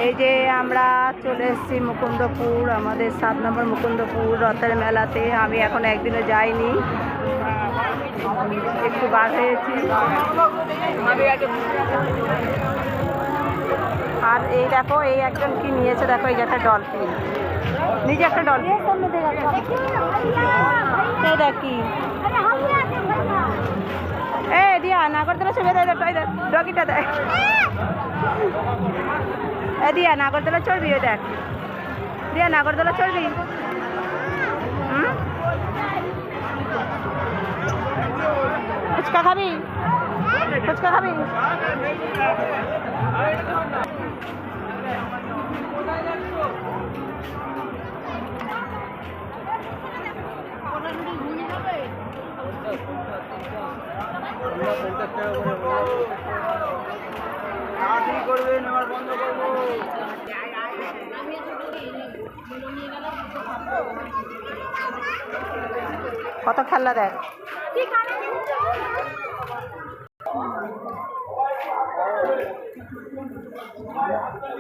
এই যে আমরা চলে এসেছি মুকুন্দপুর, আমাদের 7 নম্বর মুকুন্দপুর রথের মেলাতে। আমি এখন একদিনও যাইনি, একটু বার হয়েছি। আর এই দেখো, এই একজন কি নিয়েছে দেখো, এই যে একটা ডলফিন, নিজে একটা ডলফিন। এই দেখ কি, এ দিয়া নাগরদোলা ছবি দেয়, ডগিটা দেখ। এ দিয়া নাগরদোলা চড়বি? ওই দেখ দিয়া নাগরদোলা চড়বি? ফুচকা খাবি? ফুচকা খাবি? করবেন আমার বন্ধ করবো। কত খেলনা দেখ।